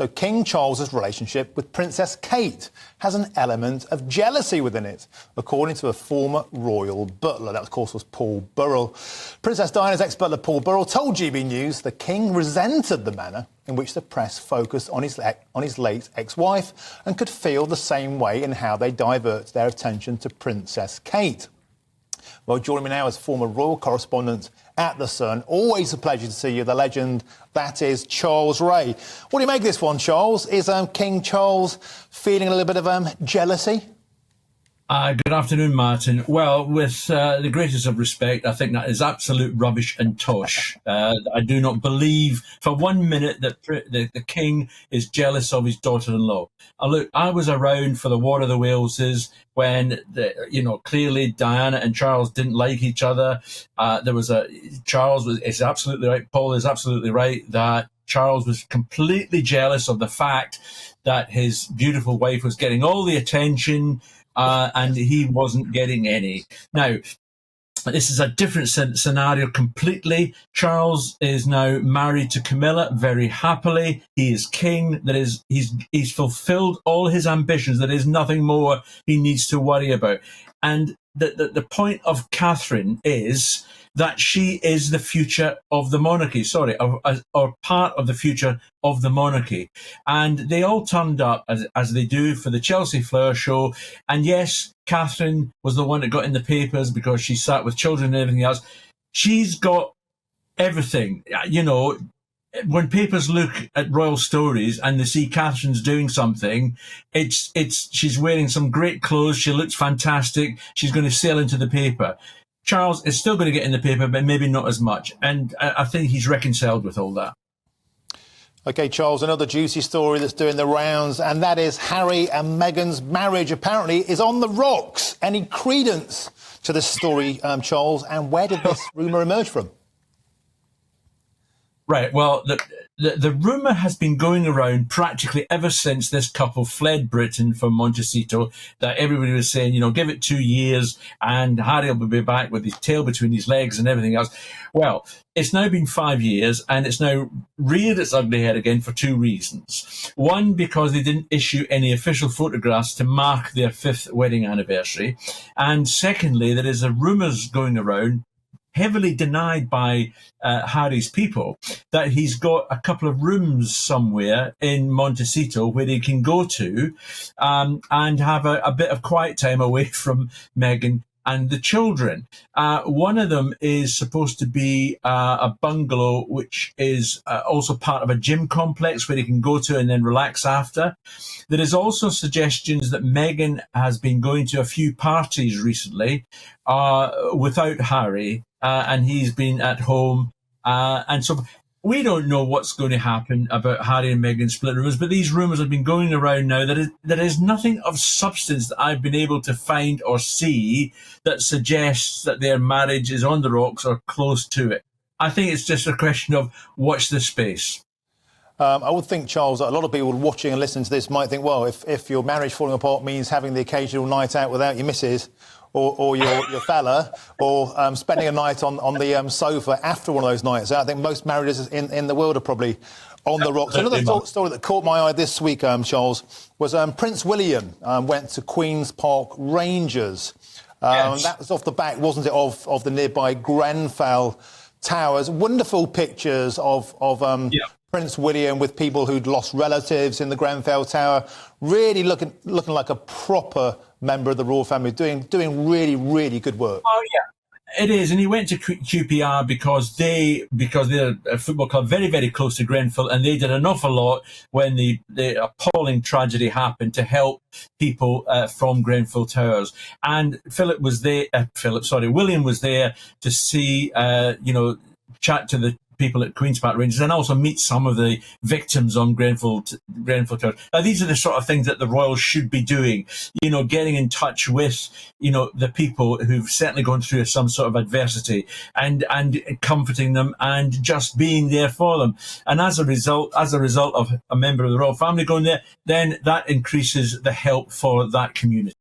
So King Charles's relationship with Princess Kate has an element of jealousy within it, according to a former royal butler. That, of course, was Paul Burrell. Princess Diana's ex-butler Paul Burrell told GB News the King resented the manner in which the press focused on his late ex-wife and could feel the same way in how they divert their attention to Princess Kate. Well, joining me now is former royal correspondent at The Sun. Always a pleasure to see you, the legend that is Charles Ray. What do you make of this one, Charles? Is King Charles feeling a little bit of jealousy? Good afternoon, Martin. Well, with the greatest of respect, I think that is absolute rubbish and tosh. I do not believe for 1 minute that the King is jealous of his daughter-in-law. Look, I was around for the War of the Waleses when, clearly Diana and Charles didn't like each other. Charles is absolutely right. Paul is absolutely right that Charles was completely jealous of the fact that his beautiful wife was getting all the attention and he wasn't getting any. Now, this is a different scenario completely. Charles is now married to Camilla very happily. He is king. That is, he's fulfilled all his ambitions. There is nothing more he needs to worry about. And the point of Catherine is that she is the future of the monarchy, or part of the future of the monarchy. And they all turned up, as they do, for the Chelsea Flower Show. And yes, Catherine was the one that got in the papers because she sat with children and everything else. She's got everything. When papers look at royal stories and they see Catherine's doing something, she's wearing some great clothes, she looks fantastic, she's going to sail into the paper. Charles is still going to get in the paper, but maybe not as much. And I think he's reconciled with all that. OK, Charles, another juicy story that's doing the rounds, and that is Harry and Meghan's marriage apparently is on the rocks. Any credence to this story, Charles, and where did this rumour emerge from? Right, well, the rumour has been going around practically ever since this couple fled Britain from Montecito, that everybody was saying, give it 2 years and Harry will be back with his tail between his legs and everything else. Well, it's now been 5 years and it's now reared its ugly head again for two reasons. One, because they didn't issue any official photographs to mark their 5th wedding anniversary. And secondly, there is a rumours going around, heavily denied by Harry's people, that he's got a couple of rooms somewhere in Montecito where he can go to and have a bit of quiet time away from Meghan and the children. One of them is supposed to be a bungalow, which is also part of a gym complex where he can go to and then relax after. There is also suggestions that Meghan has been going to a few parties recently without Harry, and he's been at home. And so we don't know what's going to happen about Harry and Meghan split rumours, but these rumours have been going around now. There is nothing of substance that I've been able to find or see that suggests that their marriage is on the rocks or close to it. I think it's just a question of watch this space. I would think, Charles, that a lot of people watching and listening to this might think, well, if your marriage falling apart means having the occasional night out without your missus or your fella, or spending a night on the sofa after one of those nights out, I think most marriages in the world are probably on the rocks. Another story that caught my eye this week, Charles, was Prince William went to Queen's Park Rangers. Yes. That was off the back, wasn't it, of the nearby Grenfell Towers. Wonderful pictures of Prince William with people who'd lost relatives in the Grenfell Tower, really looking like a proper member of the royal family, doing really, really good work. Oh, yeah, it is. And he went to QPR because they're a football club very, very close to Grenfell, and they did an awful lot when the appalling tragedy happened to help people from Grenfell Towers. And William was there to see, chat to the people at Queen's Park Rangers and also meet some of the victims on Grenfell Towers. Now, these are the sort of things that the royals should be doing, getting in touch with, the people who've certainly gone through some sort of adversity and comforting them and just being there for them. And as a result of a member of the royal family going there, then that increases the help for that community.